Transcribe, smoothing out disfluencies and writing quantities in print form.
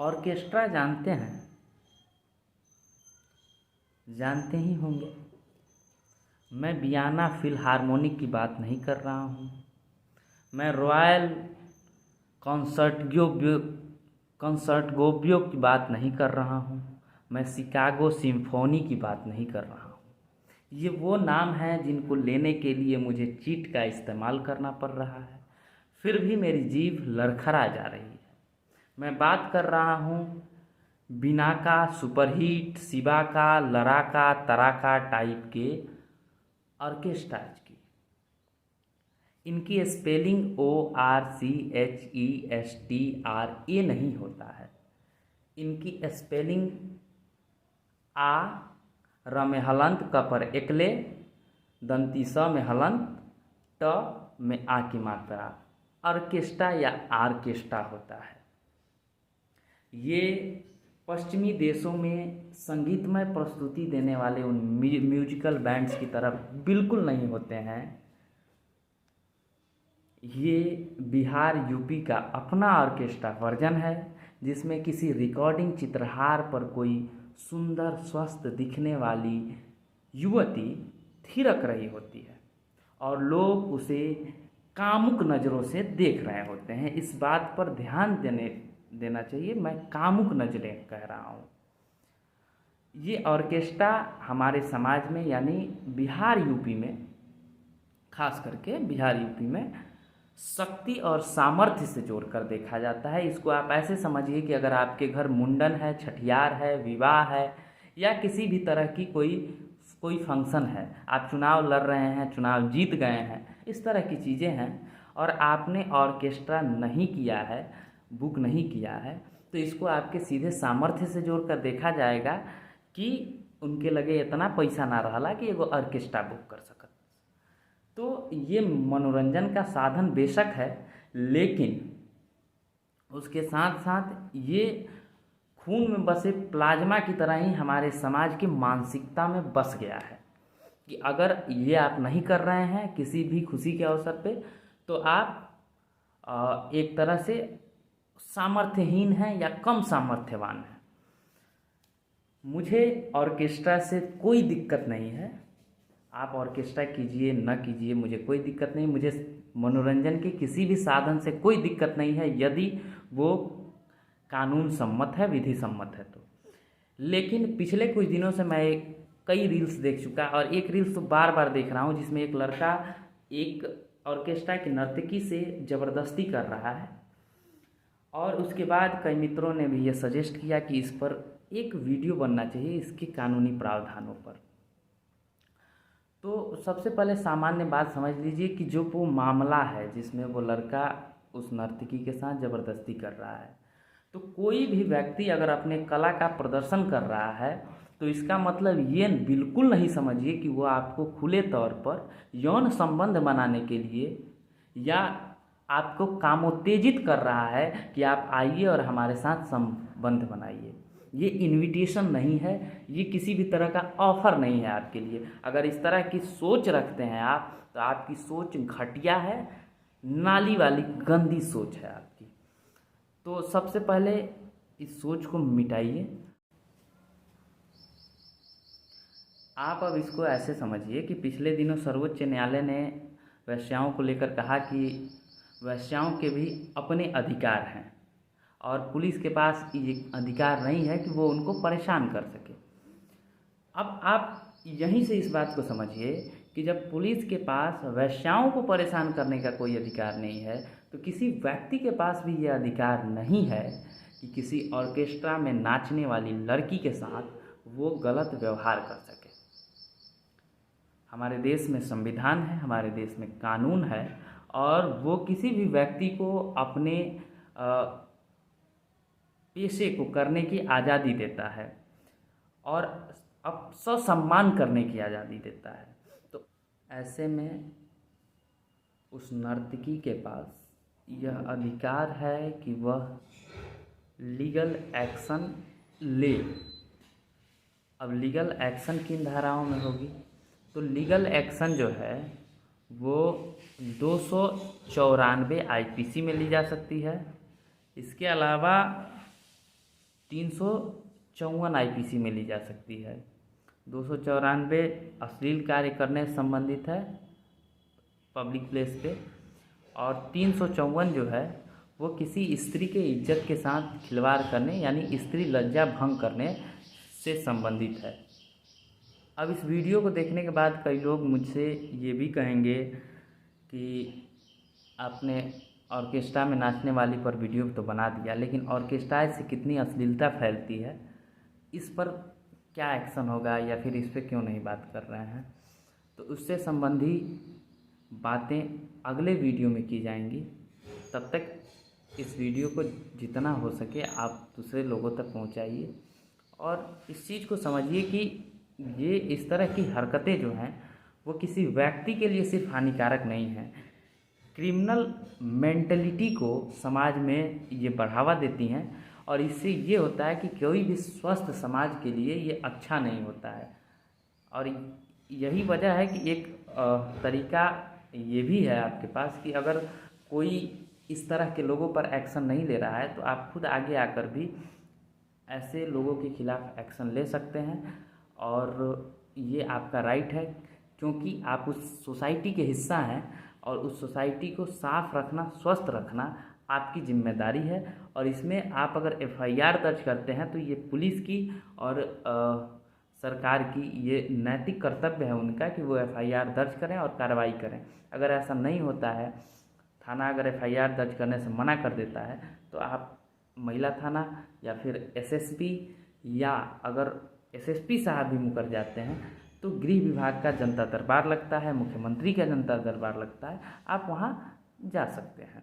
Orchestra जानते ही होंगे। मैं वियना फिलहार्मोनिक की बात नहीं कर रहा हूँ, मैं रॉयल कंसर्टगोवियो की बात नहीं कर रहा हूँ, मैं शिकागो सिम्फोनी की बात नहीं कर रहा हूँ। ये वो नाम हैं जिनको लेने के लिए मुझे चीट का इस्तेमाल करना पड़ रहा है, फिर भी मेरी जीभ लड़खड़ा जा रही है। मैं बात कर रहा हूँ बिनाका, सुपरहिट, शिबाका, लराका, तराका टाइप के ऑर्केस्ट्राज की। इनकी स्पेलिंग ORCHESTRA नहीं होता है। इनकी स्पेलिंग आ र में हलंत, क पर एकले, दंती स में हलंत, ट में आ की मात्रा ऑर्केस्ट्रा या आर्केस्ट्रा होता है। ये पश्चिमी देशों में संगीतमय प्रस्तुति देने वाले उन म्यूजिकल बैंड्स की तरफ बिल्कुल नहीं होते हैं। ये बिहार यूपी का अपना ऑर्केस्ट्रा वर्जन है, जिसमें किसी रिकॉर्डिंग चित्रहार पर कोई सुंदर स्वस्थ दिखने वाली युवती थिरक रही होती है और लोग उसे कामुक नज़रों से देख रहे होते हैं। इस बात पर ध्यान देना चाहिए, मैं कामुक नज़रें कह रहा हूँ। ये ऑर्केस्ट्रा हमारे समाज में यानी बिहार यूपी में, खास करके बिहार यूपी में शक्ति और सामर्थ्य से जोड़कर देखा जाता है। इसको आप ऐसे समझिए कि अगर आपके घर मुंडन है, छठियार है, विवाह है या किसी भी तरह की कोई फंक्शन है, आप चुनाव लड़ रहे हैं, चुनाव जीत गए हैं, इस तरह की चीज़ें हैं और आपने ऑर्केस्ट्रा नहीं किया है, बुक नहीं किया है, तो इसको आपके सीधे सामर्थ्य से जोड़कर देखा जाएगा कि उनके लगे इतना पैसा ना रहला कि एगो ऑर्केस्ट्रा बुक कर सकत। तो ये मनोरंजन का साधन बेशक है, लेकिन उसके साथ साथ ये खून में बसे प्लाज्मा की तरह ही हमारे समाज की मानसिकता में बस गया है कि अगर ये आप नहीं कर रहे हैं किसी भी खुशी के अवसर पे, तो आप एक तरह से सामर्थ्यहीन हैं या कम सामर्थ्यवान हैं। मुझे ऑर्केस्ट्रा से कोई दिक्कत नहीं है, आप ऑर्केस्ट्रा कीजिए न कीजिए, मुझे कोई दिक्कत नहीं। मुझे मनोरंजन के किसी भी साधन से कोई दिक्कत नहीं है यदि वो कानून सम्मत है, विधि सम्मत है तो। लेकिन पिछले कुछ दिनों से मैं कई रील्स देख चुका और एक रील्स तो बार बार देख रहा हूँ जिसमें एक लड़का एक ऑर्केस्ट्रा की नर्तकी से ज़बरदस्ती कर रहा है और उसके बाद कई मित्रों ने भी ये सजेस्ट किया कि इस पर एक वीडियो बनना चाहिए, इसके कानूनी प्रावधानों पर। तो सबसे पहले सामान्य बात समझ लीजिए कि जो वो मामला है जिसमें वो लड़का उस नर्तकी के साथ ज़बरदस्ती कर रहा है, तो कोई भी व्यक्ति अगर अपने कला का प्रदर्शन कर रहा है तो इसका मतलब ये बिल्कुल नहीं समझिए कि वो आपको खुले तौर पर यौन संबंध बनाने के लिए या आपको कामोत्तेजित कर रहा है कि आप आइए और हमारे साथ संबंध बनाइए। ये इनविटेशन नहीं है, ये किसी भी तरह का ऑफ़र नहीं है आपके लिए। अगर इस तरह की सोच रखते हैं आप, तो आपकी सोच घटिया है, नाली वाली गंदी सोच है आपकी। तो सबसे पहले इस सोच को मिटाइए। आप अब इसको ऐसे समझिए कि पिछले दिनों सर्वोच्च न्यायालय ने वेश्याओं को लेकर कहा कि वेश्याओं के भी अपने अधिकार हैं और पुलिस के पास ये अधिकार नहीं है कि वो उनको परेशान कर सके। अब आप यहीं से इस बात को समझिए कि जब पुलिस के पास वेश्याओं को परेशान करने का कोई अधिकार नहीं है, तो किसी व्यक्ति के पास भी ये अधिकार नहीं है कि किसी ऑर्केस्ट्रा में नाचने वाली लड़की के साथ वो गलत व्यवहार कर सके। हमारे देश में संविधान है, हमारे देश में कानून है और वो किसी भी व्यक्ति को अपने पेशे को करने की आज़ादी देता है और अब ससम्मान करने की आज़ादी देता है। तो ऐसे में उस नर्तकी के पास यह अधिकार है कि वह लीगल एक्शन ले। अब लीगल एक्शन किन धाराओं में होगी? तो लीगल एक्शन जो है वो 294 IPC में ली जा सकती है। इसके अलावा 354 IPC में ली जा सकती है। 294 अश्लील कार्य करने से संबंधित है पब्लिक प्लेस पे, और 354 जो है वो किसी स्त्री के इज्जत के साथ खिलवाड़ करने यानी स्त्री लज्जा भंग करने से संबंधित है। अब इस वीडियो को देखने के बाद कई लोग मुझसे ये भी कहेंगे कि आपने ऑर्केस्ट्रा में नाचने वाली पर वीडियो तो बना दिया, लेकिन ऑर्केस्ट्रा से कितनी अश्लीलता फैलती है, इस पर क्या एक्शन होगा या फिर इस पर क्यों नहीं बात कर रहे हैं। तो उससे संबंधी बातें अगले वीडियो में की जाएंगी। तब तक इस वीडियो को जितना हो सके आप दूसरे लोगों तक पहुंचाइए और इस चीज़ को समझिए कि ये इस तरह की हरकतें जो हैं वो किसी व्यक्ति के लिए सिर्फ हानिकारक नहीं हैं, क्रिमिनल मेंटलिटी को समाज में ये बढ़ावा देती हैं और इससे ये होता है कि कोई भी स्वस्थ समाज के लिए ये अच्छा नहीं होता है। और यही वजह है कि एक तरीका ये भी है आपके पास कि अगर कोई इस तरह के लोगों पर एक्शन नहीं ले रहा है तो आप खुद आगे आकर भी ऐसे लोगों के खिलाफ एक्शन ले सकते हैं और ये आपका राइट है, क्योंकि आप उस सोसाइटी के हिस्सा हैं और उस सोसाइटी को साफ रखना, स्वस्थ रखना आपकी जिम्मेदारी है। और इसमें आप अगर FIR दर्ज करते हैं तो ये पुलिस की और सरकार की ये नैतिक कर्तव्य है उनका कि वो FIR दर्ज करें और कार्रवाई करें। अगर ऐसा नहीं होता है, थाना अगर FIR दर्ज करने से मना कर देता है तो आप महिला थाना या फिर SSP या अगर SSP साहब भी मुकर जाते हैं तो गृह विभाग का जनता दरबार लगता है, मुख्यमंत्री का जनता दरबार लगता है, आप वहाँ जा सकते हैं।